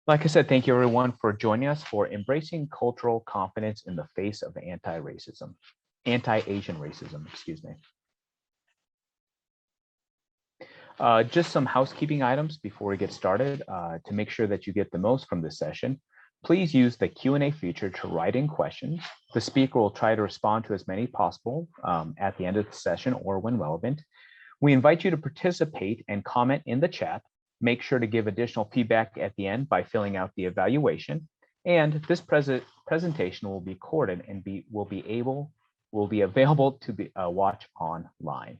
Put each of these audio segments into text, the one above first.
Like I said, thank you everyone for joining us for Embracing Cultural Confidence in the Face of Anti-Asian Racism, excuse me. Just some housekeeping items before we get started to make sure that you get the most from this session. Please use the Q&A feature to write in questions. The speaker will try to respond to as many possible at the end of the session or when relevant. We invite you to participate and comment in the chat. Make sure to give additional feedback at the end by filling out the evaluation. And this presentation will be recorded and will be available to be watch online.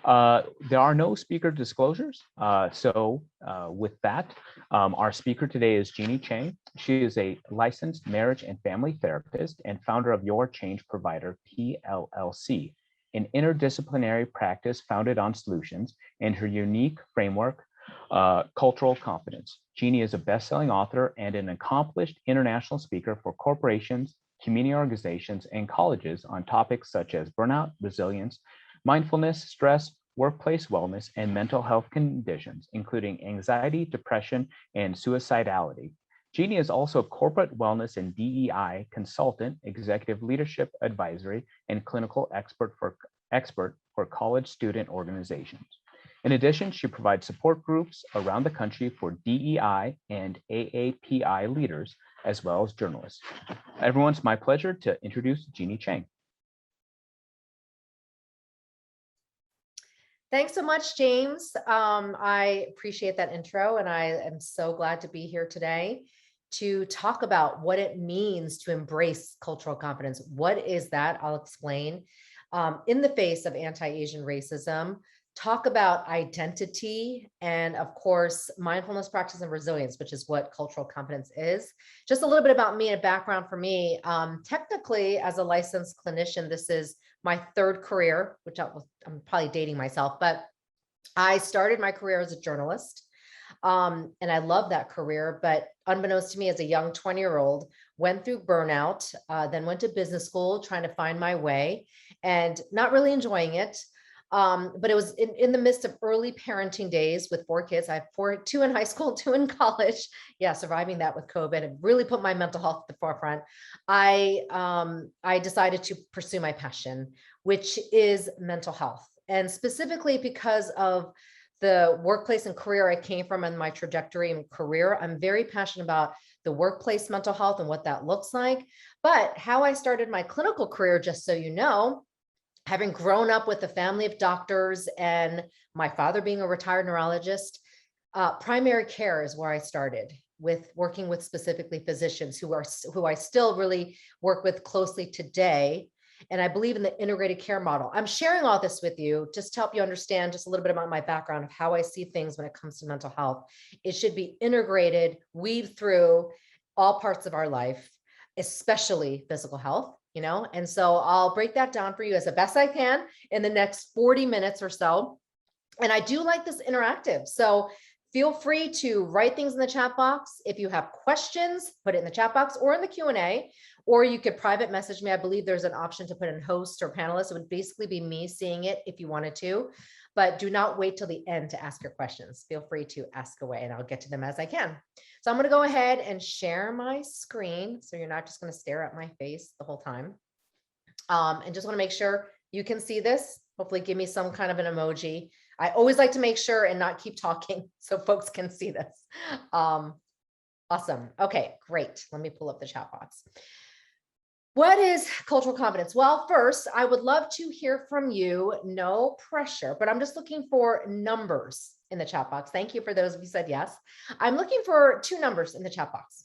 There are no speaker disclosures. With that, our speaker today is Jeannie Chang. She is a licensed marriage and family therapist and founder of Your Change Provider, PLLC, an interdisciplinary practice founded on solutions and her unique framework, Cultural Confidence. Jeannie is a best-selling author and an accomplished international speaker for corporations, community organizations, and colleges on topics such as burnout, resilience, mindfulness, stress, workplace wellness, and mental health conditions, including anxiety, depression, and suicidality. Jeannie is also a corporate wellness and DEI consultant, executive leadership advisory, and clinical expert for college student organizations. In addition, she provides support groups around the country for DEI and AAPI leaders, as well as journalists. Everyone, it's my pleasure to introduce Jeannie Chang. Thanks so much, James. I appreciate that intro, and I am so glad to be here today to talk about what it means to embrace cultural confidence. What is that? I'll explain. In the face of anti-Asian racism, talk about identity and, of course, mindfulness practice and resilience, which is what cultural confidence is. Just a little bit about me and background for me. Technically, as a licensed clinician, this is my third career, which I'm probably dating myself, but I started my career as a journalist. And I love that career, but unbeknownst to me as a young 20-year-old, went through burnout, then went to business school trying to find my way and not really enjoying it. But it was in the midst of early parenting days with 4 kids. I have 2 in high school, 2 in college. Yeah, surviving that with COVID and really put my mental health at the forefront. I decided to pursue my passion, which is mental health. And specifically because of the workplace and career I came from and my trajectory and career, I'm very passionate about the workplace mental health and what that looks like. But how I started my clinical career, just so you know, having grown up with a family of doctors and my father being a retired neurologist, primary care is where I started, with working with specifically physicians who I still really work with closely today. And I believe in the integrated care model. I'm sharing all this with you just to help you understand just a little bit about my background of how I see things when it comes to mental health. It should be integrated, weaved through all parts of our life, especially physical health, you know? And so I'll break that down for you as the best I can in the next 40 minutes or so. And I do like this interactive. So feel free to write things in the chat box. If you have questions, put it in the chat box or in the Q&A, or you could private message me. I believe there's an option to put in host or panelist. It would basically be me seeing it if you wanted to, but do not wait till the end to ask your questions. Feel free to ask away and I'll get to them as I can. So I'm going to go ahead and share my screen. So you're not just going to stare at my face the whole time. And just want to make sure you can see this. Hopefully give me some kind of an emoji. I always like to make sure and not keep talking so folks can see this. Awesome. Okay, great. Let me pull up the chat box. What is cultural confidence? Well, first, I would love to hear from you. No pressure, but I'm just looking for numbers in the chat box. Thank you for those of you who said yes. I'm looking for 2 numbers in the chat box.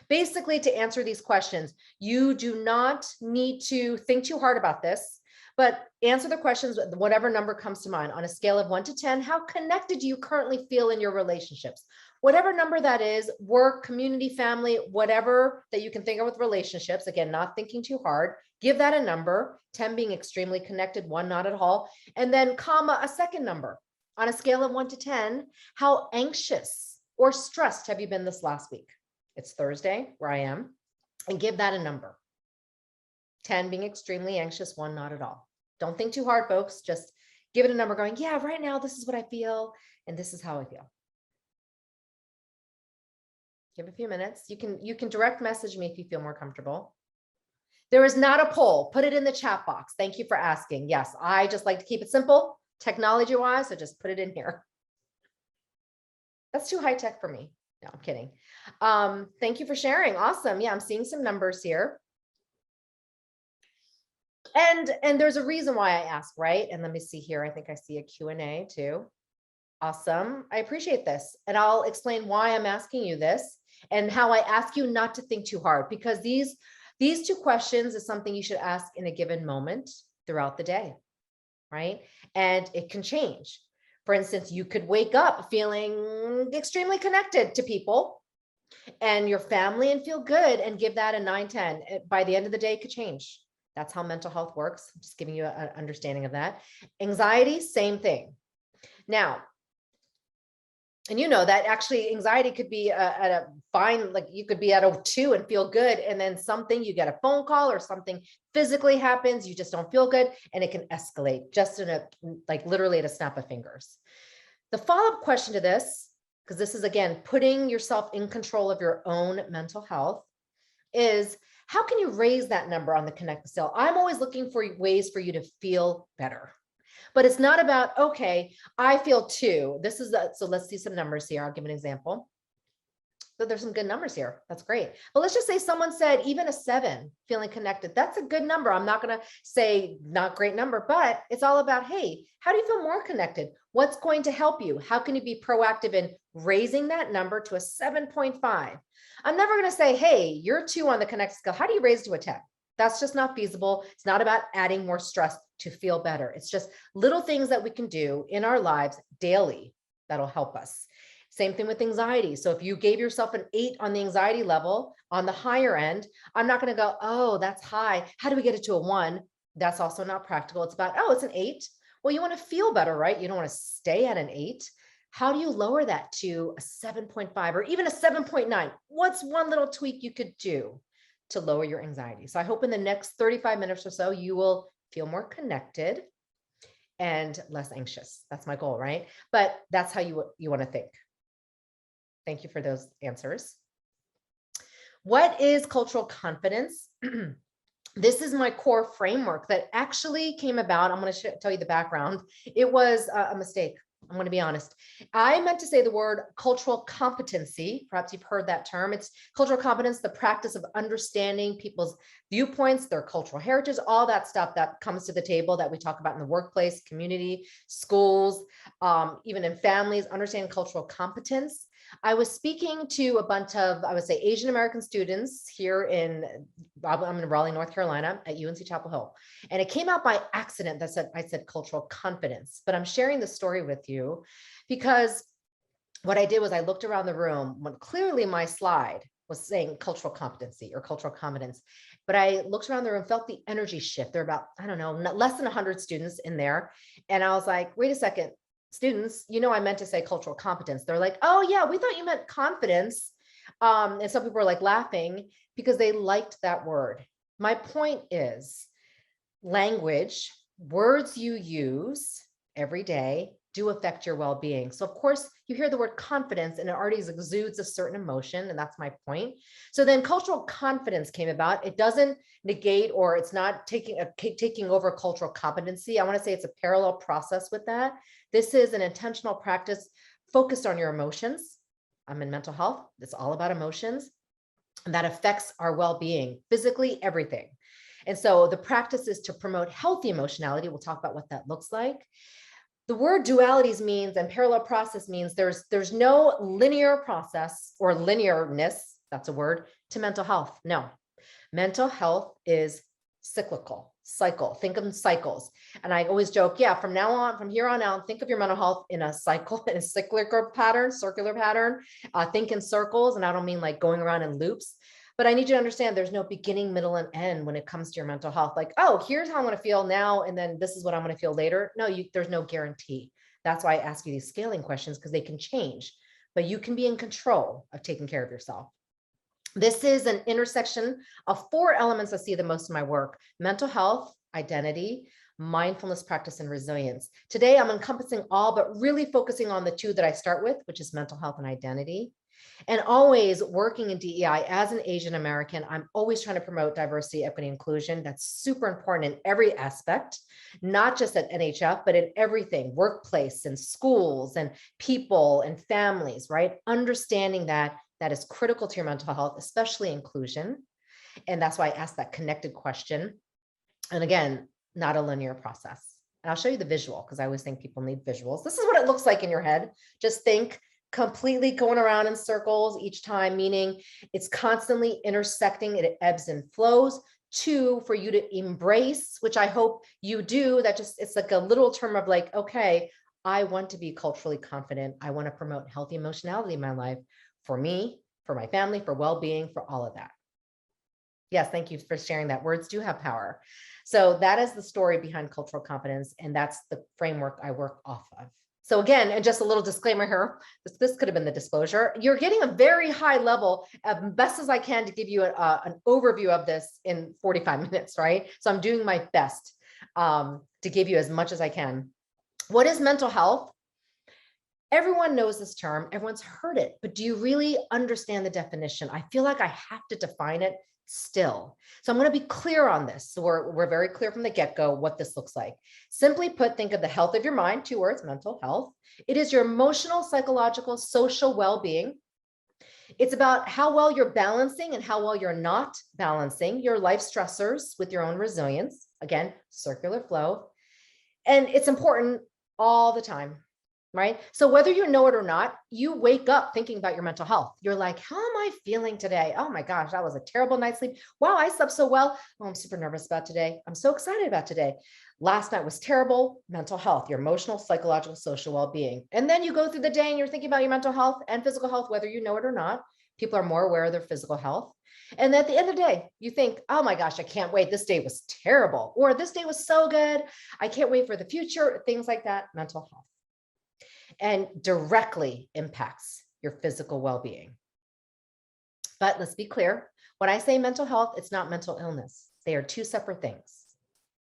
Basically, to answer these questions, you do not need to think too hard about this, but answer the questions, whatever number comes to mind. On a scale of 1 to 10, how connected do you currently feel in your relationships? Whatever number that is, work, community, family, whatever that you can think of with relationships, again, not thinking too hard, give that a number, 10 being extremely connected, 1 not at all, and then comma, a second number. On a scale of 1 to 10, how anxious or stressed have you been this last week? It's Thursday, where I am, and give that a number. 10 being extremely anxious, 1 not at all. Don't think too hard, folks. Just give it a number going, yeah, right now, this is what I feel. And this is how I feel. Give a few minutes. You can direct message me if you feel more comfortable. There is not a poll. Put it in the chat box. Thank you for asking. Yes, I just like to keep it simple, technology-wise, so just put it in here. That's too high tech for me. No, I'm kidding. Thank you for sharing. Awesome. Yeah, I'm seeing some numbers here. And there's a reason why I ask, right? And let me see here. I think I see a Q&A too. Awesome. I appreciate this. And I'll explain why I'm asking you this and how I ask you not to think too hard, because these two questions is something you should ask in a given moment throughout the day, right? And it can change. For instance, you could wake up feeling extremely connected to people and your family and feel good and give that a 9, 10. By the end of the day, it could change. That's how mental health works. I'm just giving you an understanding of that. Anxiety, same thing. Now, and you know that actually anxiety could be at a fine, like you could be at a 2 and feel good. And then you get a phone call or something physically happens, you just don't feel good, and it can escalate just in like literally at a snap of fingers. The follow-up question to this, because this is again, putting yourself in control of your own mental health, is how can you raise that number on the connect scale? I'm always looking for ways for you to feel better. But it's not about, okay, I feel 2. So let's see some numbers here. I'll give an example. So there's some good numbers here. That's great. But let's just say someone said even a 7, feeling connected. That's a good number. I'm not going to say not great number, but it's all about, hey, how do you feel more connected? What's going to help you? How can you be proactive in raising that number to a 7.5? I'm never going to say, hey, you're 2 on the connect scale. How do you raise to a 10? That's just not feasible. It's not about adding more stress to feel better. It's just little things that we can do in our lives daily that'll help us. Same thing with anxiety. So if you gave yourself an 8 on the anxiety level, on the higher end, I'm not going to go, oh, that's high. How do we get it to a 1? That's also not practical. It's about, oh, it's an 8. Well, you want to feel better, right? You don't want to stay at an 8. How do you lower that to a 7.5 or even a 7.9? What's one little tweak you could do to lower your anxiety? So I hope in the next 35 minutes or so, you will feel more connected and less anxious. That's my goal, right? But that's how you want to think. Thank you for those answers. What is cultural confidence? This is my core framework that actually came about. I'm going to tell you the background. It was a mistake. I'm going to be honest. I meant to say the word cultural competency. Perhaps you've heard that term. It's cultural competence, the practice of understanding people's viewpoints, their cultural heritage, all that stuff that comes to the table that we talk about in the workplace, community, schools, even in families, understanding cultural competence. I was speaking to a bunch of, I would say, Asian American students here I'm in Raleigh, North Carolina at UNC Chapel Hill. And it came out by accident that I said cultural confidence, but I'm sharing the story with you because what I did was I looked around the room when clearly my slide was saying cultural competency or cultural competence, but I looked around the room, felt the energy shift. There are about, I don't know, less than 100 students in there. And I was like, wait a second. Students, I meant to say cultural competence. They're like, oh yeah, we thought you meant confidence. And some people were like laughing because they liked that word. My point is language, words you use every day do affect your well-being. So of course you hear the word confidence and it already exudes a certain emotion. And that's my point. So then cultural confidence came about. It doesn't negate, or it's not taking over cultural competency. I want to say it's a parallel process with that. This is an intentional practice focused on your emotions. I'm in mental health. It's all about emotions, and that affects our well-being, physically, everything. And so the practice is to promote healthy emotionality. We'll talk about what that looks like. The word dualities means, and parallel process means there's no linear process or linearness, that's a word, to mental health. No, mental health is cyclical, think of cycles. And I always joke, yeah, from here on out, think of your mental health in a cycle, in a circular pattern. Think in circles. And I don't mean like going around in loops, but I need you to understand there's no beginning, middle, and end when it comes to your mental health. Like, oh, here's how I'm going to feel now, and then this is what I'm going to feel later. No, there's no guarantee. That's why I ask you these scaling questions, because they can change, but you can be in control of taking care of yourself. This is an intersection of 4 elements I see the most in my work: mental health, identity, mindfulness practice, and resilience. Today, I'm encompassing all, but really focusing on the two that I start with, which is mental health and identity. And always working in DEI as an Asian American, I'm always trying to promote diversity, equity, inclusion. That's super important in every aspect, not just at NHF, but in everything, workplace and schools and people and families, right? Understanding that is critical to your mental health, especially inclusion. And that's why I asked that connected question. And again, not a linear process. And I'll show you the visual because I always think people need visuals. This is what it looks like in your head. Just think completely going around in circles each time, meaning it's constantly intersecting, it ebbs and flows. Two, for you to embrace, which I hope you do, that just, it's like a little term of like, okay, I want to be culturally confident. I want to promote healthy emotionality in my life for me, for my family, for well-being, for all of that. Yes, thank you for sharing that. Words do have power. So that is the story behind cultural competence, and that's the framework I work off of. So again, and just a little disclaimer here, this could have been the disclosure. You're getting a very high level, best as I can to give you an overview of this in 45 minutes, right? So I'm doing my best to give you as much as I can. What is mental health? Everyone knows this term, everyone's heard it, but do you really understand the definition? I feel like I have to define it still. So I'm going to be clear on this. So we're very clear from the get-go what this looks like. Simply put, think of the health of your mind, 2 words, mental health. It is your emotional, psychological, social well-being. It's about how well you're balancing and how well you're not balancing your life stressors with your own resilience. Again, circular flow. And it's important all the time. Right? So whether you know it or not, you wake up thinking about your mental health. You're like, how am I feeling today? Oh my gosh, that was a terrible night's sleep. Wow, I slept so well. Oh, I'm super nervous about today. I'm so excited about today. Last night was terrible. Mental health, your emotional, psychological, social well-being. And then you go through the day and you're thinking about your mental health and physical health, whether you know it or not. People are more aware of their physical health. And at the end of the day, you think, oh my gosh, I can't wait. This day was terrible. Or this day was so good. I can't wait for the future. Things like that, mental health. And directly impacts your physical well-being. But let's be clear, when I say mental health, it's not mental illness. They are 2 separate things.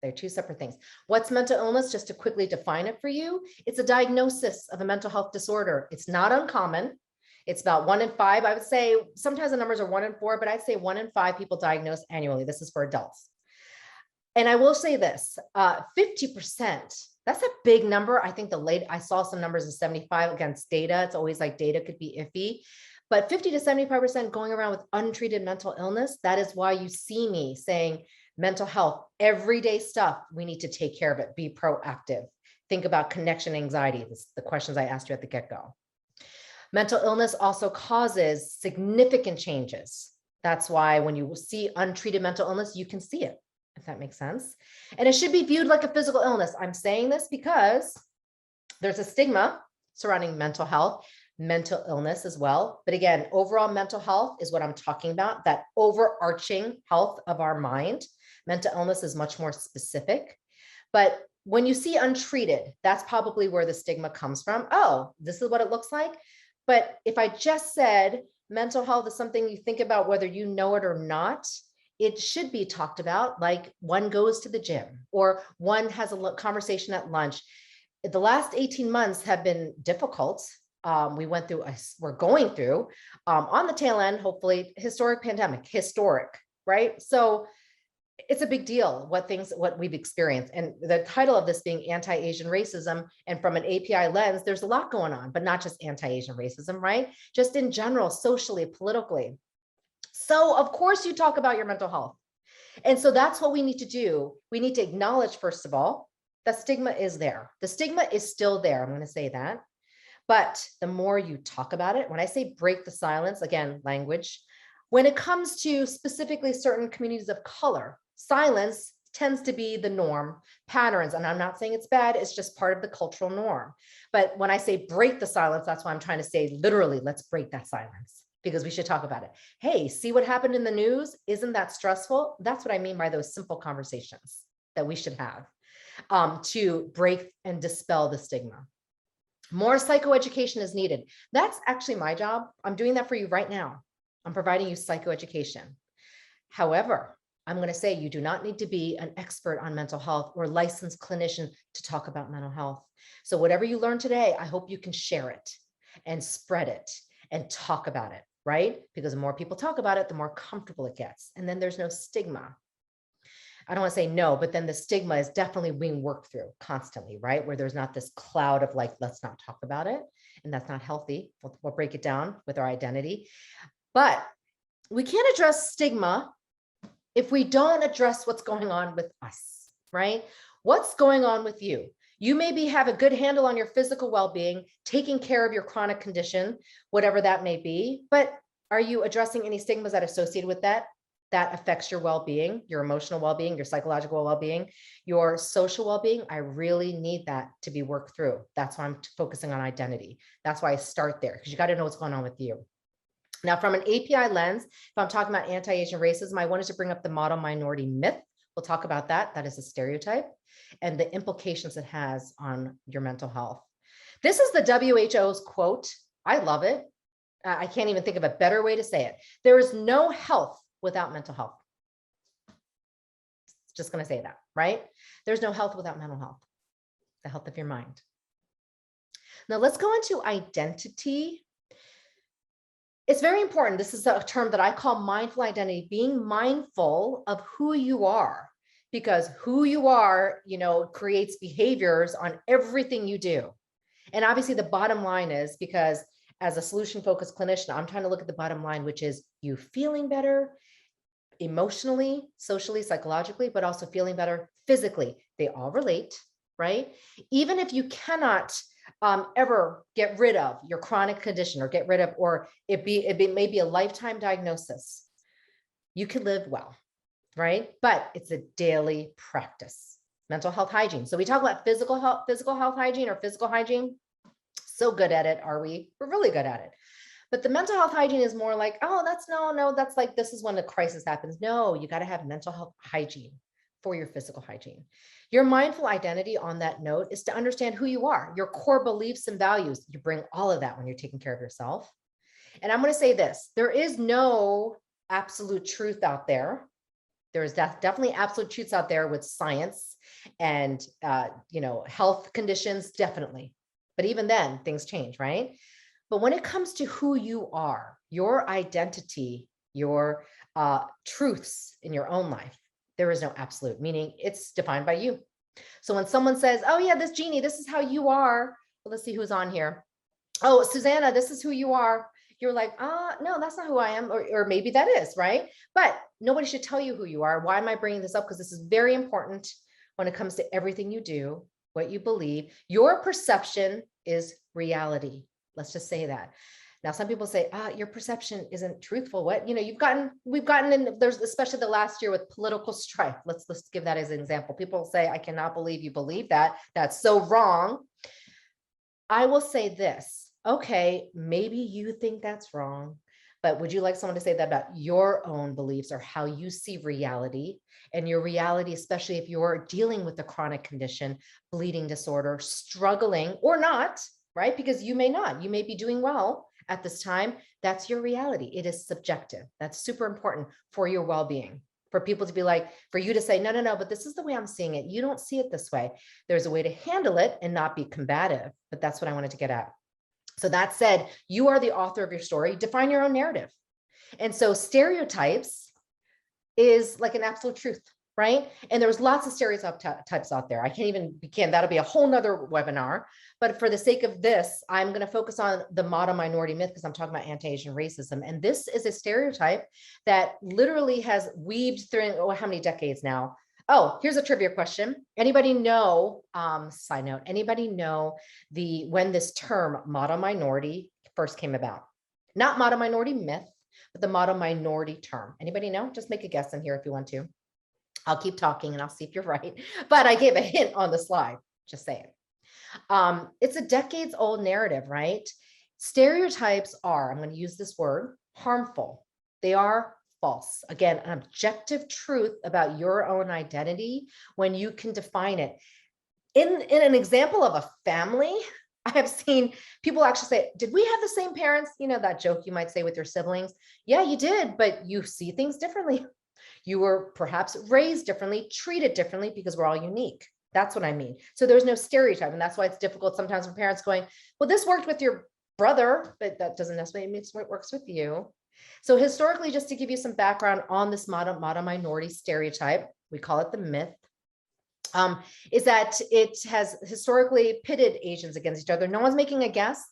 They're 2 separate things. What's mental illness? Just to quickly define it for you, it's a diagnosis of a mental health disorder. It's not uncommon. It's about 1 in 5. I would say sometimes the numbers are 1 in 4, but I'd say 1 in 5 people diagnosed annually. This is for adults. And I will say this, 50%, that's a big number. I think I saw some numbers of 75 against data. It's always like data could be iffy, but 50 to 75% going around with untreated mental illness. That is why you see me saying mental health, everyday stuff. We need to take care of it. Be proactive. Think about connection anxiety. This is the questions I asked you at the get-go. Mental illness also causes significant changes. That's why when you see untreated mental illness, you can see it, if that makes sense. And it should be viewed like a physical illness. I'm saying this because there's a stigma surrounding mental health, mental illness as well. But again, overall mental health is what I'm talking about, that overarching health of our mind. Mental illness is much more specific. But when you see untreated, that's probably where the stigma comes from. Oh, this is what it looks like. But if I just said mental health is something you think about whether you know it or not, it should be talked about like one goes to the gym or one has a conversation at lunch. The last 18 months have been difficult. We're going through on the tail end, hopefully, historic pandemic, right? So it's a big deal what we've experienced. And the title of this being anti-Asian racism, and from an API lens, there's a lot going on, but not just anti-Asian racism, right? Just in general, socially, politically. So of course you talk about your mental health. And so that's what we need to do. We need to acknowledge, first of all, that stigma is there. The stigma is still there. I'm going to say that. But the more you talk about it, when I say break the silence, again, language, when it comes to specifically certain communities of color, silence tends to be the norm, patterns. And I'm not saying it's bad, it's just part of the cultural norm. But when I say break the silence, that's why I'm trying to say literally, let's break that silence, because we should talk about it. Hey, see what happened in the news? Isn't that stressful? That's what I mean by those simple conversations that we should have to break and dispel the stigma. More psychoeducation is needed. That's actually my job. I'm doing that for you right now. I'm providing you psychoeducation. However, I'm going to say you do not need to be an expert on mental health or licensed clinician to talk about mental health. So whatever you learn today, I hope you can share it and spread it and talk about it, right? Because the more people talk about it, the more comfortable it gets. And then there's no stigma. I don't want to say no, but then the stigma is definitely being worked through constantly, right? Where there's not this cloud of like, let's not talk about it. And that's not healthy. We'll break it down with our identity. But we can't address stigma if we don't address what's going on with us, right? What's going on with you? You maybe have a good handle on your physical well-being, taking care of your chronic condition, whatever that may be, but are you addressing any stigmas that are associated with that affects your well-being, your emotional well-being, your psychological well-being, your social well-being? I really need that to be worked through. That's why I'm focusing on identity. That's why I start there, because you got to know what's going on with you. Now, from an API lens, if I'm talking about anti-Asian racism, I wanted to bring up the model minority myth. We'll talk about that. That is a stereotype and the implications it has on your mental health. This is the WHO's quote. I love it. I can't even think of a better way to say it. There is no health without mental health. Just going to say that, right? There's no health without mental health, the health of your mind. Now let's go into identity. It's very important. This is a term that I call mindful identity, being mindful of who you are, because who you are, creates behaviors on everything you do. And obviously the bottom line is, because as a solution-focused clinician, I'm trying to look at the bottom line, which is you feeling better emotionally, socially, psychologically, but also feeling better physically. They all relate, right? Even if you cannot ever get rid of your chronic condition or get rid of, or it may be a lifetime diagnosis, you can live well, right? But it's a daily practice. Mental health hygiene. So we talk about physical health hygiene or physical hygiene. So good at it, are we? We're really good at it. But the mental health hygiene is more like, oh, that's that's like, this is when the crisis happens. No, you got to have mental health hygiene for your physical hygiene. Your mindful identity, on that note, is to understand who you are, your core beliefs and values. You bring all of that when you're taking care of yourself. And I'm going to say this, there is no absolute truth out there. There's definitely absolute truths out there with science and, health conditions, definitely. But even then, things change, right? But when it comes to who you are, your identity, your truths in your own life, there is no absolute, meaning it's defined by you. So when someone says, oh yeah, this Jeannie, this is how you are. Well, let's see who's on here. Oh, Susanna, this is who you are. You're like, no, that's not who I am. Or maybe that is, right? But nobody should tell you who you are. Why am I bringing this up? Because this is very important when it comes to everything you do, what you believe. Your perception is reality. Let's just say that. Now, some people say, your perception isn't truthful. What, we've gotten in, there's especially the last year with political strife. Let's give that as an example. People say, I cannot believe you believe that. That's so wrong. I will say this. Okay, maybe you think that's wrong, but would you like someone to say that about your own beliefs or how you see reality? And your reality, especially if you're dealing with a chronic condition, bleeding disorder, struggling or not, right? Because you may not, you may be doing well at this time. That's your reality. It is subjective. That's super important for your well-being, for people to be like, for you to say, no, but this is the way I'm seeing it. You don't see it this way. There's a way to handle it and not be combative, but that's what I wanted to get at. So that said, you are the author of your story. Define your own narrative. And so stereotypes is like an absolute truth, right? And there's lots of stereotypes out there. I can't even begin. That'll be a whole nother webinar. But for the sake of this, I'm going to focus on the model minority myth because I'm talking about anti-Asian racism. And this is a stereotype that literally has weaved through, how many decades now? Oh, here's a trivia question. Anybody know, side note, anybody know when this term model minority first came about? Not model minority myth, but the model minority term. Anybody know? Just make a guess in here if you want to. I'll keep talking and I'll see if you're right. But I gave a hint on the slide, just saying. It's a decades old narrative, right? Stereotypes are, I'm going to use this word, harmful. They are false. Again, an objective truth about your own identity when you can define it. In an example of a family, I have seen people actually say, did we have the same parents? That joke you might say with your siblings. Yeah, you did, but you see things differently. You were perhaps raised differently, treated differently, because we're all unique. That's what I mean. So there's no stereotype. And that's why it's difficult sometimes for parents going, well, this worked with your brother, but that doesn't necessarily mean it works with you. So historically, just to give you some background on this model minority stereotype, we call it the myth, is that it has historically pitted Asians against each other. No one's making a guess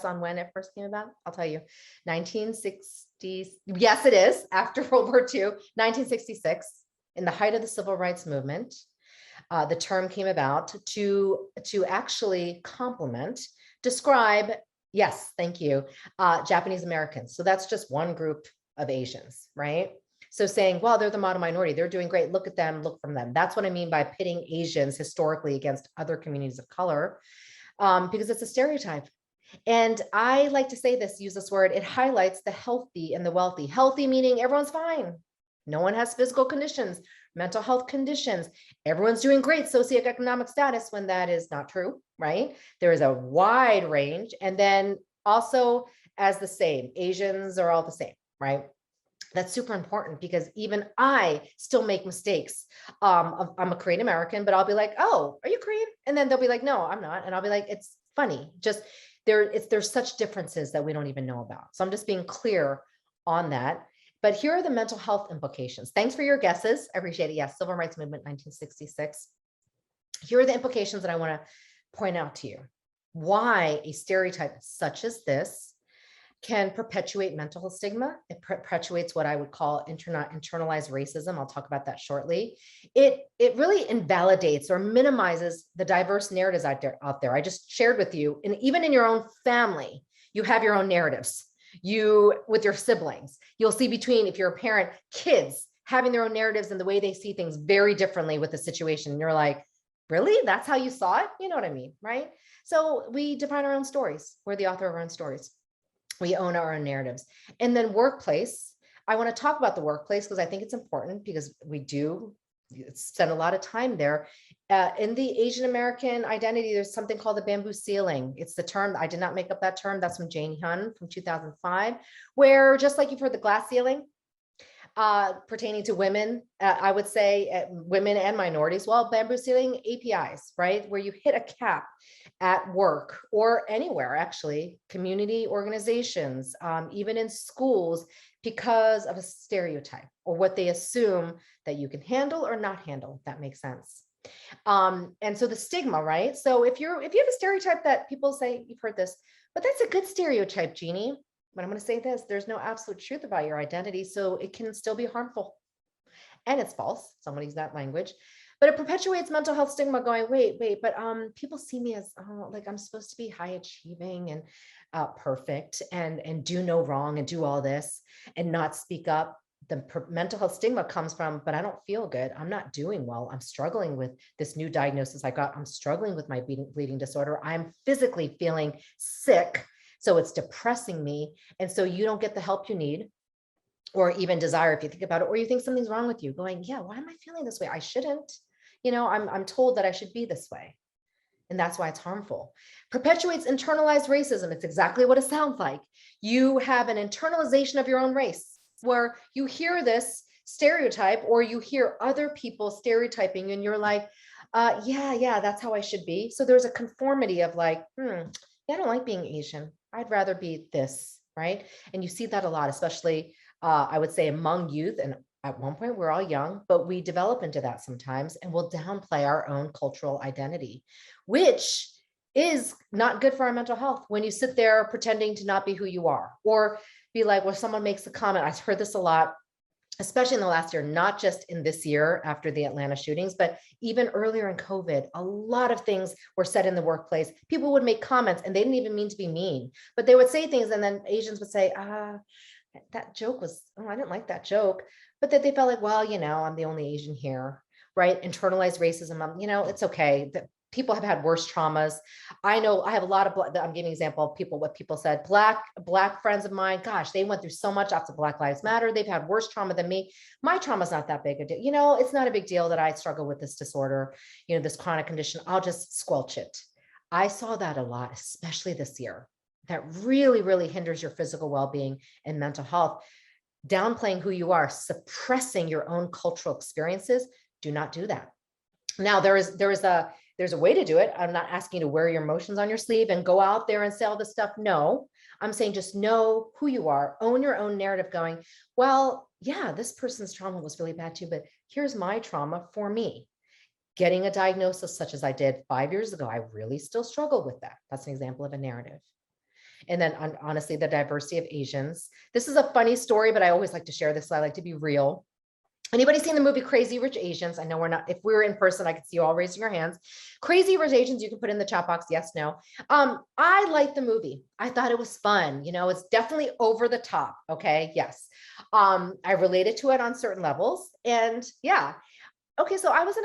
on when it first came about. I'll tell you, 1960s. Yes, it is after World War II, 1966, in the height of the civil rights movement. The term came about to actually describe, yes, thank you, Japanese Americans. So that's just one group of Asians, right? So saying, well, they're the model minority, they're doing great, look at them, look from them. That's what I mean by pitting Asians historically against other communities of color, because it's a stereotype. And I like to say this, use this word, it highlights the healthy and the wealthy. Healthy meaning everyone's fine. No one has physical conditions, mental health conditions. Everyone's doing great socioeconomic status, when that is not true, right? There is a wide range. And then also as the same, Asians are all the same, right? That's super important, because even I still make mistakes. I'm a Korean American, but I'll be like, oh, are you Korean? And then they'll be like, no, I'm not. And I'll be like, it's funny. Just there's such differences that we don't even know about. So I'm just being clear on that. But here are the mental health implications. Thanks for your guesses. I appreciate it. Yes, Civil Rights Movement, 1966. Here are the implications that I want to point out to you. Why a stereotype such as this can perpetuate mental health stigma. It perpetuates what I would call internalized racism. I'll talk about that shortly. It really invalidates or minimizes the diverse narratives out there. I just shared with you, and even in your own family, you have your own narratives. You, with your siblings, you'll see between, if you're a parent, kids having their own narratives and the way they see things very differently with the situation. And you're like, really? That's how you saw it? You know what I mean, right? So we define our own stories. We're the author of our own stories. We own our own narratives. And then workplace, I want to talk about the workplace because I think it's important, because we do spend a lot of time there. In the Asian American identity, there's something called the bamboo ceiling. It's the term, I did not make up that term. That's from Jane Hyun from 2005, where just like you've heard the glass ceiling, pertaining to women, I would say women and minorities, well, bamboo ceiling APIs, right? Where you hit a cap at work or anywhere, actually, community organizations, even in schools, because of a stereotype or what they assume that you can handle or not handle, if that makes sense. And so the stigma, right? So if you have a stereotype that people say, you've heard this, but that's a good stereotype, Jeannie. But I'm going to say this, there's no absolute truth about your identity, so it can still be harmful. And it's false, somebody use that language, but it perpetuates mental health stigma going, wait, but people see me as, like I'm supposed to be high achieving and perfect and do no wrong and do all this and not speak up. The mental health stigma comes from, but I don't feel good. I'm not doing well. I'm struggling with this new diagnosis I got. I'm struggling with my bleeding disorder. I'm physically feeling sick. So it's depressing me. And so you don't get the help you need or even desire, if you think about it, or you think something's wrong with you, going, yeah, why am I feeling this way? I shouldn't, I'm told that I should be this way. And that's why it's harmful. Perpetuates internalized racism. It's exactly what it sounds like. You have an internalization of your own race where you hear this stereotype or you hear other people stereotyping and you're like, yeah, that's how I should be. So there's a conformity of like, yeah, I don't like being Asian. I'd rather be this, right? And you see that a lot, especially I would say among youth. And at one point we're all young, but we develop into that sometimes and we'll downplay our own cultural identity, which is not good for our mental health. When you sit there pretending to not be who you are, or be like, well, someone makes a comment. I've heard this a lot, especially in the last year, not just in this year after the Atlanta shootings, but even earlier in COVID, a lot of things were said in the workplace. People would make comments and they didn't even mean to be mean, but they would say things. And then Asians would say, that joke was, I didn't like that joke. But that they felt like, well, I'm the only Asian here, right? Internalized racism, it's okay. That people have had worse traumas. I know I have a lot of, I'm giving an example of what people said, black friends of mine, gosh, they went through so much after Black Lives Matter. They've had worse trauma than me. My trauma is not that big a deal. It's not a big deal that I struggle with this disorder, this chronic condition. I'll just squelch it. I saw that a lot, especially this year. That really, really hinders your physical well-being and mental health. downplaying who you are, suppressing your own cultural experiences. Do not do that. Now, there's a way to do it. I'm not asking you to wear your emotions on your sleeve and go out there and say all this stuff. No, I'm saying just know who you are, own your own narrative going, well, yeah, this person's trauma was really bad too, but here's my trauma for me. Getting a diagnosis such as I did 5 years ago, I really still struggle with that. That's an example of a narrative. And then honestly, the diversity of Asians. This is a funny story, but I always like to share this. So I like to be real. Anybody seen the movie Crazy Rich Asians? I know we're not, if we were in person, I could see you all raising your hands. Crazy Rich Asians, you can put in the chat box, yes, no. I liked the movie. I thought it was fun. It's definitely over the top. Okay, yes. I related to it on certain levels. And yeah. Okay, so I was in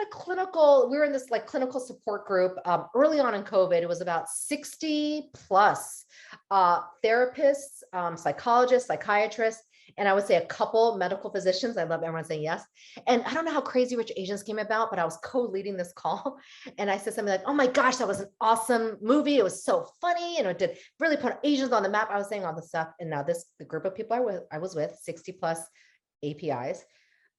we were in this like clinical support group early on in COVID. It was about 60 plus therapists, psychologists, psychiatrists, and I would say a couple medical physicians. I love everyone saying yes. And I don't know how Crazy Rich Asians came about, but I was co-leading this call. And I said something like, oh my gosh, that was an awesome movie. It was so funny. It did really put Asians on the map. I was saying all this stuff. And now the group of people I was with, 60 plus APIs,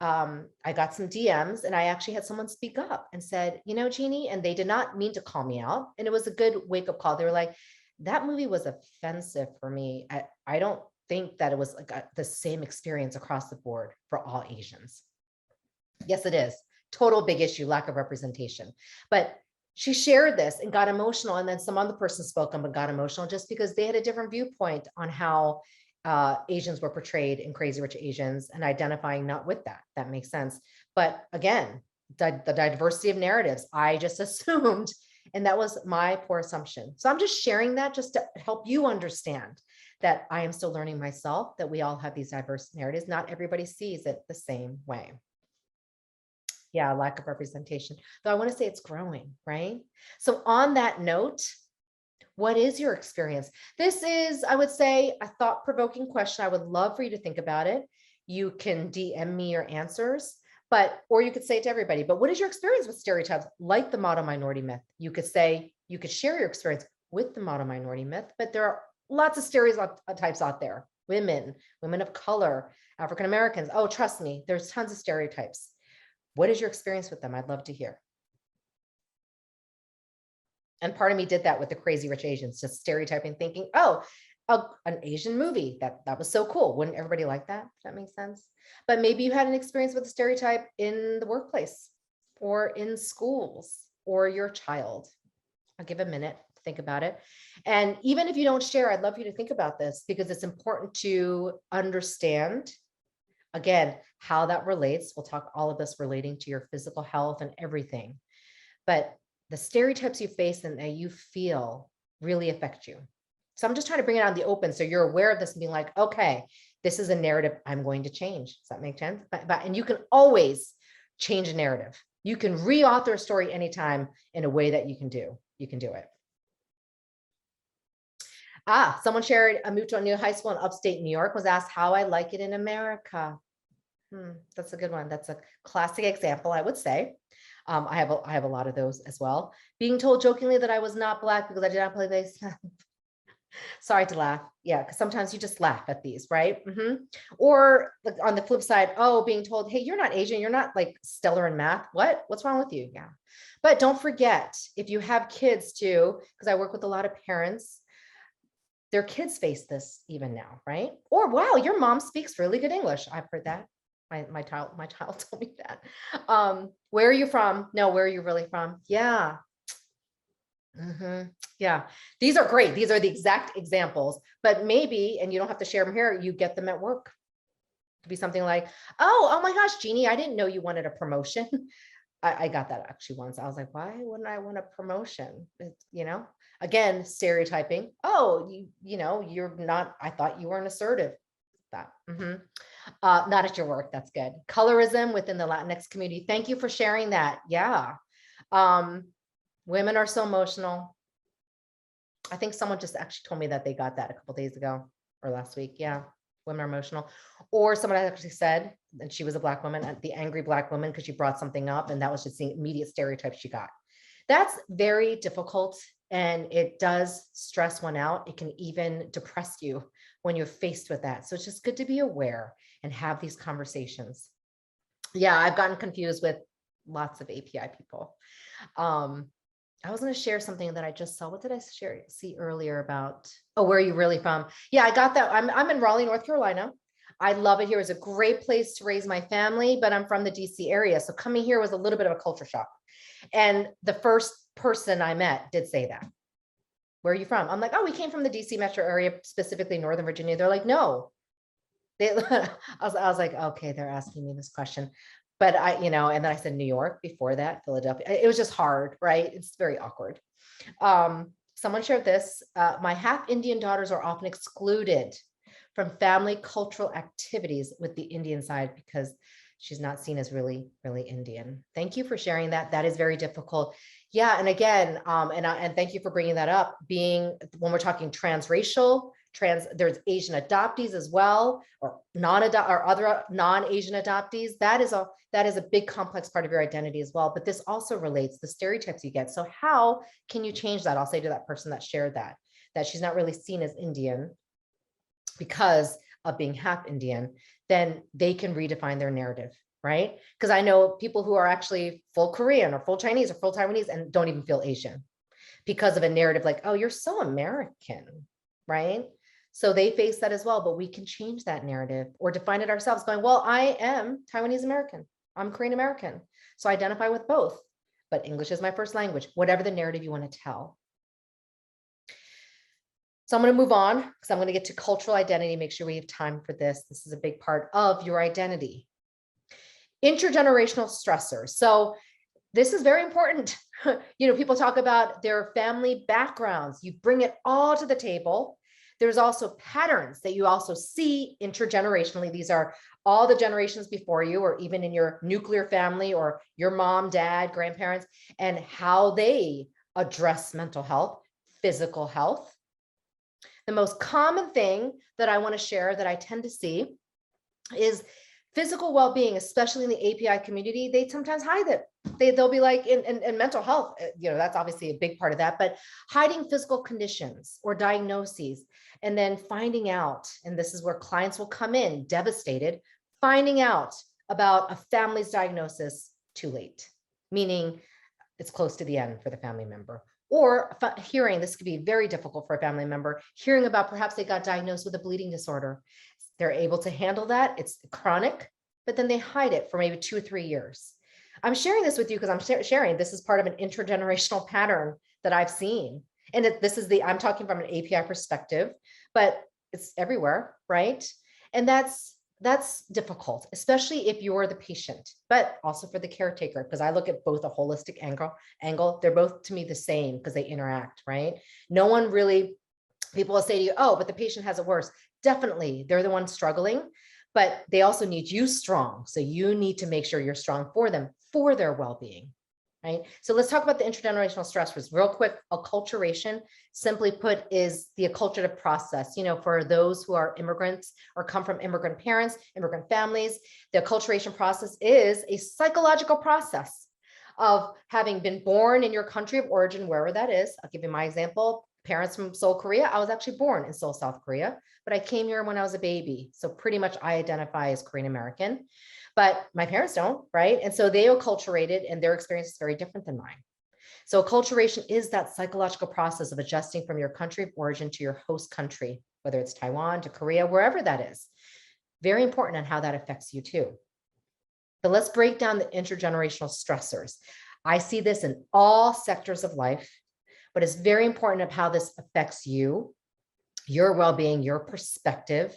I got some DMs and I actually had someone speak up and said, Jeannie, and they did not mean to call me out. And it was a good wake up call. They were like, that movie was offensive for me. I don't think that it was like the same experience across the board for all Asians. Yes, it is. Total big issue, lack of representation. But she shared this and got emotional. And then some other person spoke up and got emotional just because they had a different viewpoint on how Asians were portrayed in Crazy Rich Asians and identifying not with that. That makes sense. But again, the diversity of narratives, I just assumed, and that was my poor assumption. So I'm just sharing that just to help you understand that I am still learning myself, that we all have these diverse narratives. Not everybody sees it the same way. Yeah, lack of representation. Though I want to say it's growing, right? So on that note, what is your experience? This is, I would say, a thought-provoking question. I would love for you to think about it. You can DM me your answers, or you could say it to everybody, but what is your experience with stereotypes like the model minority myth? You could share your experience with the model minority myth, but there are lots of stereotypes out there. Women of color, African Americans. Oh, trust me, there's tons of stereotypes. What is your experience with them? I'd love to hear. And part of me did that with the Crazy Rich Asians, just stereotyping, thinking, oh, an Asian movie, that was so cool. Wouldn't everybody like that? If that makes sense. But maybe you had an experience with a stereotype in the workplace or in schools or your child. I'll give a minute to think about it. And even if you don't share, I'd love you to think about this because it's important to understand, again, how that relates. We'll talk all of this relating to your physical health and everything. But the stereotypes you face and that you feel really affect you. So I'm just trying to bring it out in the open so you're aware of this and being like, okay, this is a narrative I'm going to change. Does that make sense? And you can always change a narrative. You can re-author a story anytime in a way that you can do. You can do it. Someone shared a mutual new high school in upstate New York was asked how I like it in America. That's a good one. That's a classic example, I would say. I have a lot of those as well. Being told jokingly that I was not Black because I did not play bass. Sorry to laugh. Yeah, because sometimes you just laugh at these, right? Or like on the flip side, being told, hey, you're not Asian. You're not like stellar in math. What's wrong with you? Yeah. But don't forget, if you have kids too, because I work with a lot of parents, their kids face this even now, right? Or, wow, your mom speaks really good English. I've heard that. My child told me that. Where are you from? No, where are you really from? Yeah. Yeah, these are great. These are the exact examples, but maybe, and you don't have to share them here, you get them at work. It could be something like, oh my gosh, Jeannie, I didn't know you wanted a promotion. I got that actually once. I was like, why wouldn't I want a promotion? Again, stereotyping. Oh, you're not, I thought you weren't assertive. That. Not at your work. That's good. Colorism within the Latinx community. Thank you for sharing that. Yeah. Women are so emotional. I think someone just actually told me that they got that a couple days ago or last week. Yeah. Women are emotional. Or someone actually said, and she was a Black woman, the angry Black woman, because she brought something up and that was just the immediate stereotype she got. That's very difficult And it does stress one out. It can even depress you when you're faced with that. So it's just good to be aware and have these conversations. Yeah, I've gotten confused with lots of API people. I was going to share something that I just saw. What did I see earlier about? Oh, where are you really from? Yeah, I got that. I'm in Raleigh, North Carolina. I love it here. It's a great place to raise my family, but I'm from the DC area. So coming here was a little bit of a culture shock. And the first person I met did say that. Where are you from? I'm like, oh, we came from the DC metro area, specifically Northern Virginia. They're like, no. I was like, okay, they're asking me this question. But and then I said New York before that, Philadelphia. It was just hard, right? It's very awkward. Someone shared this. My half Indian daughters are often excluded from family cultural activities with the Indian side because she's not seen as really, really Indian. Thank you for sharing that. That is very difficult. Yeah. And again, and thank you for bringing that up. When we're talking transracial, there's Asian adoptees as well, or other non-Asian adoptees. That is a big complex part of your identity as well. But this also relates the stereotypes you get. So how can you change that? I'll say to that person that shared that she's not really seen as Indian because of being half Indian, then they can redefine their narrative, right? Because I know people who are actually full Korean or full Chinese or full Taiwanese and don't even feel Asian because of a narrative like, oh, you're so American, right? So they face that as well, but we can change that narrative or define it ourselves going, well, I am Taiwanese American, I'm Korean American. So I identify with both, but English is my first language, whatever the narrative you want to tell. So I'm going to move on because I'm going to get to cultural identity. Make sure we have time for this. This is a big part of your identity. Intergenerational stressors. So this is very important. People talk about their family backgrounds. You bring it all to the table. There's also patterns that you also see intergenerationally. These are all the generations before you, or even in your nuclear family or your mom, dad, grandparents, and how they address mental health, physical health. The most common thing that I want to share that I tend to see is physical well-being, especially in the API community. They sometimes hide it. They'll be like in mental health, that's obviously a big part of that, but hiding physical conditions or diagnoses, and then finding out, and this is where clients will come in devastated, finding out about a family's diagnosis too late, meaning it's close to the end for the family member. Or hearing, this could be very difficult for a family member, hearing about perhaps they got diagnosed with a bleeding disorder. They're able to handle that. It's chronic, but then they hide it for maybe 2 or 3 years. I'm sharing this with you because I'm sharing this is part of an intergenerational pattern that I've seen. And I'm talking from an API perspective, but it's everywhere, right? And that's difficult, especially if you're the patient, but also for the caretaker, because I look at both a holistic angle. They're both to me the same because they interact, right? No one really, people will say to you, oh, but the patient has it worse. Definitely, they're the ones struggling, but they also need you strong. So you need to make sure you're strong for them, for their well-being, right? So let's talk about the intergenerational stressors real quick. Acculturation, simply put, is the acculturative process. For those who are immigrants or come from immigrant parents, immigrant families, the acculturation process is a psychological process of having been born in your country of origin, wherever that is. I'll give you my example. Parents from Seoul, Korea. I was actually born in Seoul, South Korea, but I came here when I was a baby. So pretty much I identify as Korean American, but my parents don't, right? And so they acculturated and their experience is very different than mine. So acculturation is that psychological process of adjusting from your country of origin to your host country, whether it's Taiwan to Korea, wherever that is. Very important on how that affects you too. But let's break down the intergenerational stressors. I see this in all sectors of life, but it's very important of how this affects you, your well-being, your perspective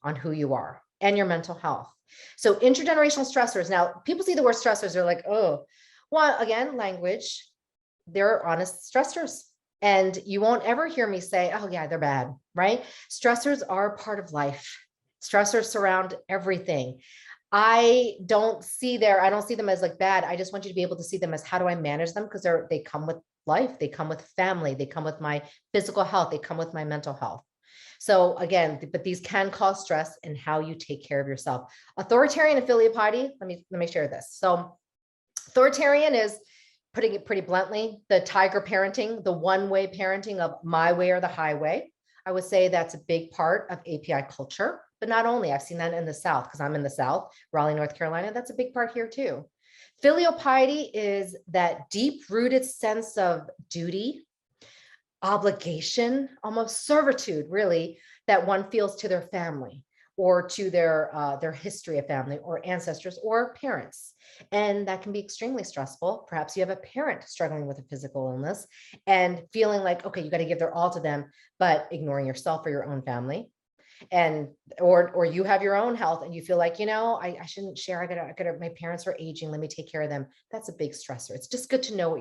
on who you are, and your mental health. So intergenerational stressors. Now, people see the word stressors, they're like, oh, well, again, language, they're honest stressors. And you won't ever hear me say, oh yeah, they're bad, right? Stressors are part of life. Stressors surround everything. I don't see them as like bad. I just want you to be able to see them as, how do I manage them? Because they come with life, they come with family, they come with my physical health, they come with my mental health. So again, but these can cause stress in how you take care of yourself. Authoritarian and filial piety, let me share this. So authoritarian is putting it pretty bluntly, the tiger parenting, the one-way parenting of my way or the highway. I would say that's a big part of API culture, but not only. I've seen that in the South because I'm in the South, Raleigh, North Carolina. That's a big part here too. Filial piety is that deep-rooted sense of duty, obligation, almost servitude, really, that one feels to their family or to their history of family or ancestors or parents. And that can be extremely stressful. Perhaps you have a parent struggling with a physical illness and feeling like, okay, you got to give their all to them, but ignoring yourself or your own family. And or you have your own health and you feel like, I shouldn't share. I gotta, my parents are aging. Let me take care of them. That's a big stressor. It's just good to know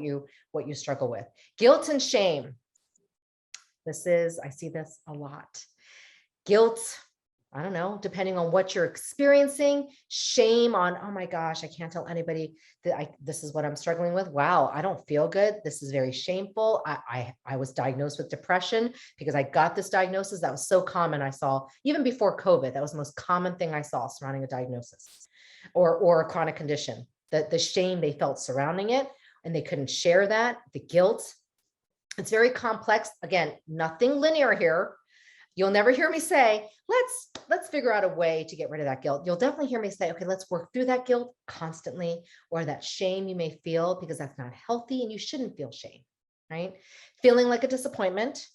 what you struggle with. Guilt and shame. I see this a lot. Guilt, I don't know, depending on what you're experiencing. Shame on, oh my gosh, I can't tell anybody that this is what I'm struggling with. Wow, I don't feel good. This is very shameful. I was diagnosed with depression because I got this diagnosis. That was so common. I saw even before COVID, that was the most common thing I saw surrounding a diagnosis or a chronic condition. The shame they felt surrounding it, and they couldn't share that, the guilt. It's very complex. Again, nothing linear here. You'll never hear me say, let's figure out a way to get rid of that guilt. You'll definitely hear me say, okay, let's work through that guilt constantly, or that shame you may feel, because that's not healthy and you shouldn't feel shame, right? Feeling like a disappointment,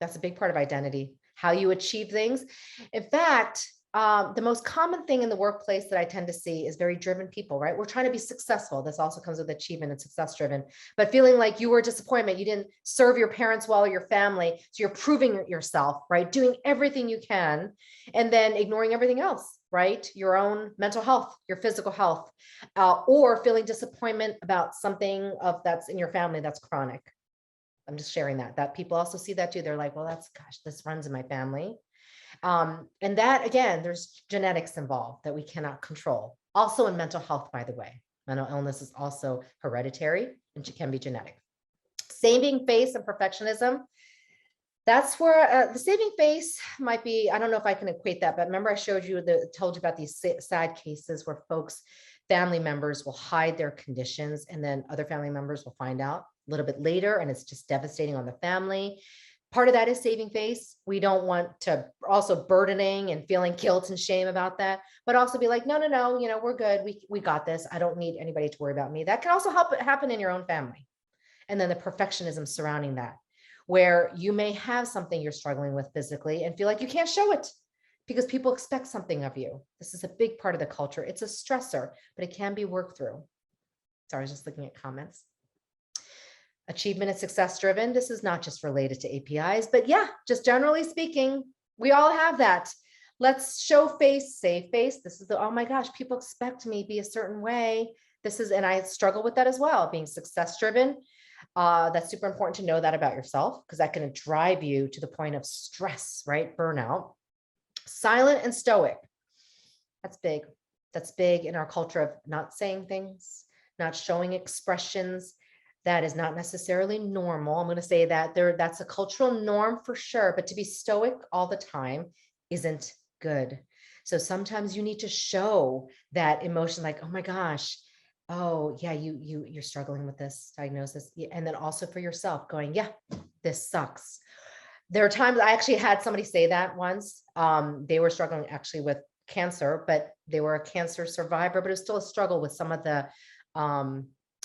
that's a big part of identity, how you achieve things. In fact, the most common thing in the workplace that I tend to see is very driven people, right? We're trying to be successful. This also comes with achievement and success driven, but feeling like you were a disappointment, you didn't serve your parents well or your family. So you're proving yourself, right? Doing everything you can and then ignoring everything else, right? Your own mental health, your physical health, or feeling disappointment about something that's in your family that's chronic. I'm just sharing that people also see that too. They're like, well, this runs in my family. And that, again, there's genetics involved that we cannot control. Also in mental health, by the way, mental illness is also hereditary and it can be genetic. Saving face and perfectionism. That's where the saving face might be. I don't know if I can equate that, but remember I told you about these sad cases where family members will hide their conditions and then other family members will find out a little bit later, and it's just devastating on the family. Part of that is saving face. We don't want to also burdening and feeling guilt and shame about that, but also be like, no, we're good. We got this. I don't need anybody to worry about me. That can also happen in your own family. And then the perfectionism surrounding that, where you may have something you're struggling with physically and feel like you can't show it because people expect something of you. This is a big part of the culture. It's a stressor, but it can be worked through. Sorry, I was just looking at comments. Achievement and success driven. This is not just related to APIs, but yeah, just generally speaking, we all have that. Let's show face, save face. This is oh my gosh, people expect me to be a certain way. And I struggle with that as well, being success driven. That's super important to know that about yourself, because that can drive you to the point of stress, right? Burnout. Silent and stoic. That's big. That's big in our culture of not saying things, not showing expressions. That is not necessarily normal. I'm going to say that that's a cultural norm for sure, but to be stoic all the time isn't good. So sometimes you need to show that emotion, like, oh my gosh, oh yeah, you're struggling with this diagnosis. And then also for yourself going, yeah, this sucks. There are times I actually had somebody say that once. They were struggling actually with cancer, but they were a cancer survivor, but it was still a struggle with some of the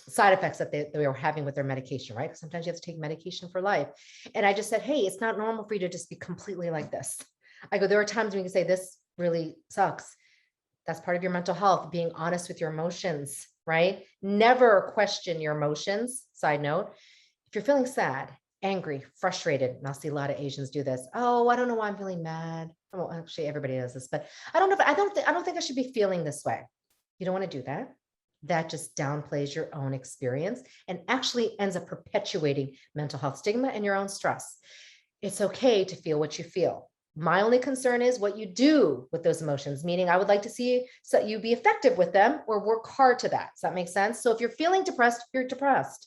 side effects that they were having with their medication, right? Sometimes you have to take medication for life. And I just said, hey, it's not normal for you to just be completely like this. I go, there are times when you can say, this really sucks. That's part of your mental health, being honest with your emotions, right? Never question your emotions. Side note, if you're feeling sad, angry, frustrated, and I'll see a lot of Asians do this. Oh, I don't know why I'm feeling mad. Well, actually, everybody does this, but I don't know. I don't think I should be feeling this way. You don't want to do that. That just downplays your own experience and actually ends up perpetuating mental health stigma and your own stress. It's okay to feel what you feel. My only concern is what you do with those emotions, meaning I would like to see you be effective with them or work hard to that. Does that make sense? So if you're feeling depressed, you're depressed.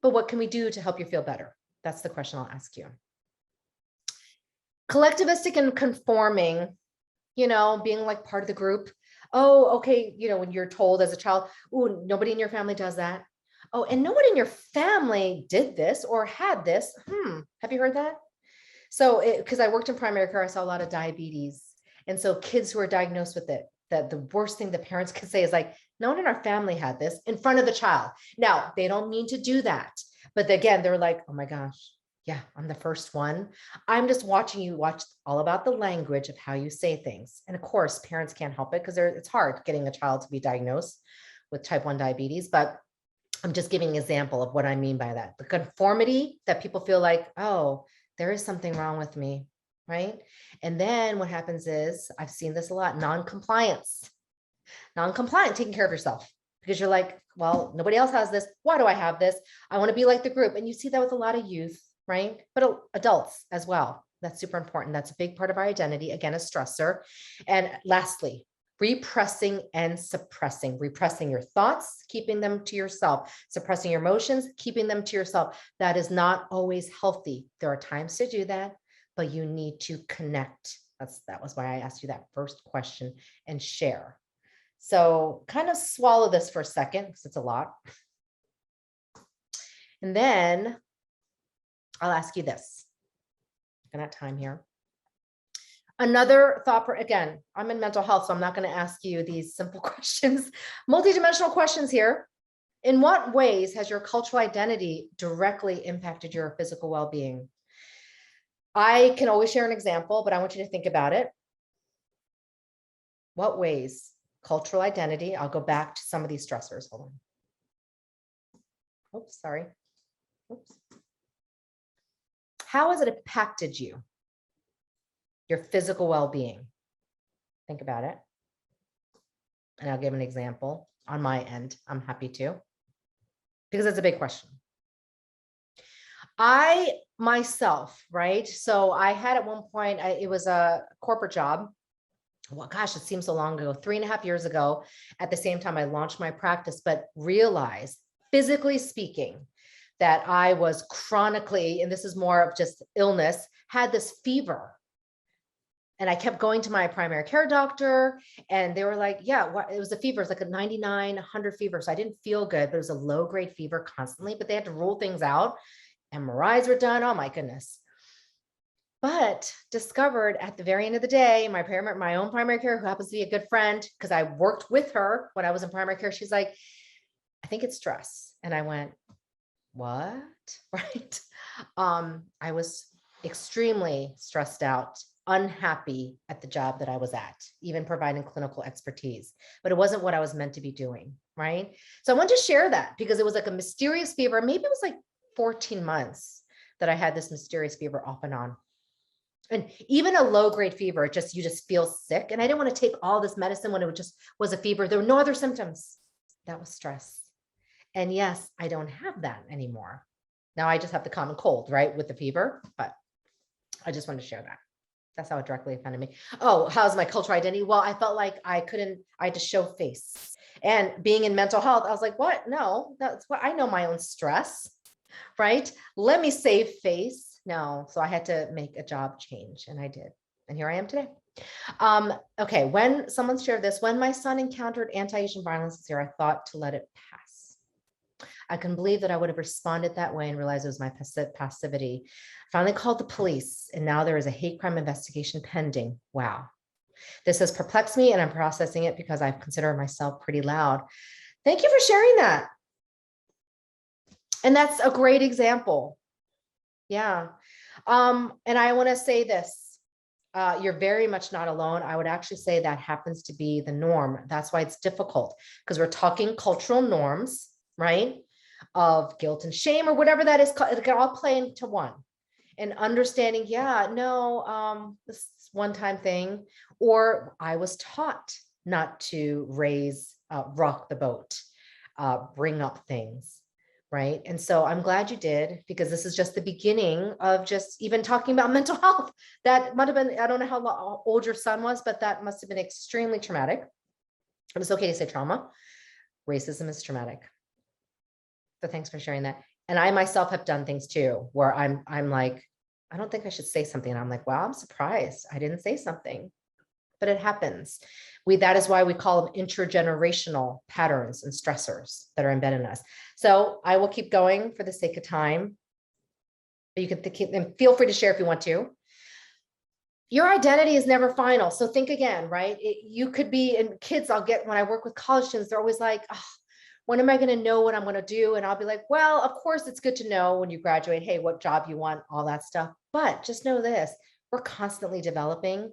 But what can we do to help you feel better? That's the question I'll ask you. Collectivistic and conforming, being like part of the group. Oh, okay. When you're told as a child, oh, nobody in your family does that. Oh, and no one in your family did this or had this. Have you heard that? So, because I worked in primary care, I saw a lot of diabetes. And so kids who are diagnosed with it, that the worst thing the parents could say is like, no one in our family had this in front of the child. Now, they don't mean to do that. But again, they're like, oh my gosh, yeah, I'm the first one. I'm just watching you watch all about the language of how you say things. And of course, parents can't help it because it's hard getting a child to be diagnosed with type 1 diabetes. But I'm just giving an example of what I mean by that. The conformity that people feel like, oh, there is something wrong with me, right? And then what happens is, I've seen this a lot, non-compliance, taking care of yourself because you're like, well, nobody else has this. Why do I have this? I want to be like the group. And you see that with a lot of youth, right? But adults as well. That's super important. That's a big part of our identity. Again, a stressor. And lastly, repressing and suppressing, repressing your thoughts, keeping them to yourself, suppressing your emotions, keeping them to yourself. That is not always healthy. There are times to do that, but you need to connect. That was why I asked you that first question and share. So kind of swallow this for a second because it's a lot. And then I'll ask you this. I'm at time here. Another thought, again, I'm in mental health, so I'm not going to ask you these simple questions, multidimensional questions here. In what ways has your cultural identity directly impacted your physical well-being? I can always share an example, but I want you to think about it. What ways? Cultural identity. I'll go back to some of these stressors. Hold on. Oops, sorry. Oops. How has it impacted you? Your physical well-being? Think about it. And I'll give an example on my end. I'm happy to, because it's a big question. I myself, right? So I had at one point, it was a corporate job. Well, gosh, it seems so long ago, 3.5 years ago. At the same time, I launched my practice, but realized, physically speaking, that I was chronically, and this is more of just illness, had this fever. And I kept going to my primary care doctor, and they were like, yeah, it was a fever. It's like a 99, 100 fever. So I didn't feel good, but it was a low grade fever constantly, but they had to rule things out. MRIs were done. Oh my goodness. But discovered at the very end of the day, my own primary care, who happens to be a good friend, because I worked with her when I was in primary care, she's like, I think it's stress. And I went, what? Right. I was extremely stressed out, unhappy at the job that I was at, even providing clinical expertise, but it wasn't what I was meant to be doing. Right. So I wanted to share that because it was like a mysterious fever. Maybe it was like 14 months that I had this mysterious fever off and on. And even a low grade fever, you just feel sick. And I didn't want to take all this medicine when it just was a fever. There were no other symptoms. That was stress. And yes, I don't have that anymore. Now I just have the common cold, right, with the fever, but I just wanted to share that. That's how it directly offended me. Oh, how's my cultural identity? Well, I felt like I had to show face. And being in mental health, I was like, what? No, that's what I know my own stress, right? Let me save face. No. So I had to make a job change, and I did. And here I am today. Okay. When someone shared this, when my son encountered anti-Asian violence this year, I thought to let it pass. I couldn't believe that I would have responded that way and realized it was my passivity. Finally called the police, and now there is a hate crime investigation pending. Wow. This has perplexed me, and I'm processing it because I consider myself pretty loud. Thank you for sharing that. And that's a great example. Yeah. And I want to say this. You're very much not alone. I would actually say that happens to be the norm. That's why it's difficult, because we're talking cultural norms, right? Of guilt and shame or whatever that is. It can all play into one. And understanding, yeah, no, this is one-time thing. Or I was taught not to rock the boat, bring up things. Right. And so I'm glad you did, because this is just the beginning of just even talking about mental health. That might have been, I don't know how old your son was, but that must have been extremely traumatic. And it's okay to say trauma. Racism is traumatic. So thanks for sharing that. And I myself have done things too, where I'm like, I don't think I should say something. And I'm like, wow, I'm surprised I didn't say something. but it happens. That is why we call them intergenerational patterns and stressors that are embedded in us. So I will keep going for the sake of time. But you can keep them, feel free to share if you want to. Your identity is never final. So think again, right? You could be, and kids, when I work with college students, they're always like, oh, when am I going to know what I'm going to do? And I'll be like, well, of course it's good to know when you graduate, hey, what job you want, all that stuff. But just know this, we're constantly developing.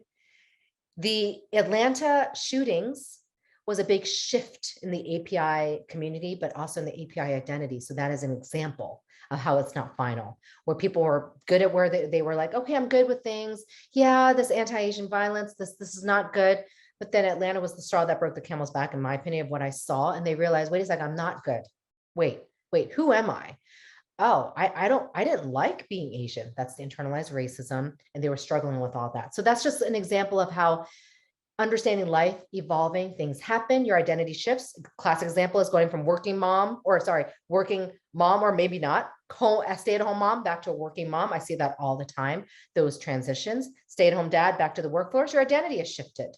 The Atlanta shootings was a big shift in the API community, but also in the API identity. So that is an example of how it's not final, where people were good at where they were like, okay, I'm good with things. Yeah, this anti-Asian violence, this is not good. But then Atlanta was the straw that broke the camel's back, in my opinion, of what I saw. And they realized, wait a second, I'm not good. Wait, who am I? Oh, I didn't like being Asian. That's the internalized racism. And they were struggling with all that. So that's just an example of how understanding life evolving, things happen, your identity shifts. Classic example is going from working mom or maybe not, a stay-at-home mom back to a working mom. I see that all the time, those transitions. Stay-at-home dad back to the workforce, your identity has shifted.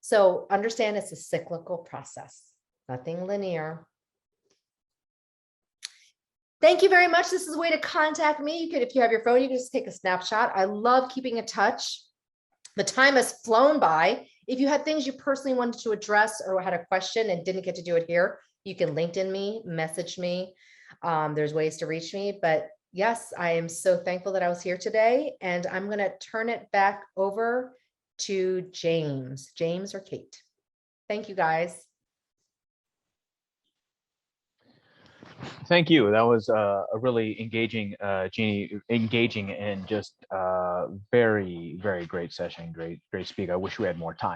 So understand it's a cyclical process, nothing linear. Thank you very much. This is a way to contact me. You could, if you have your phone, you can just take a snapshot. I love keeping in touch. The time has flown by. If you had things you personally wanted to address or had a question and didn't get to do it here, you can LinkedIn me, message me. There's ways to reach me. But yes, I am so thankful that I was here today. And I'm going to turn it back over to James or Kate. Thank you, guys. Thank you. That was a really engaging, Jeannie, engaging and just very, very great session. Great speak. I wish we had more time.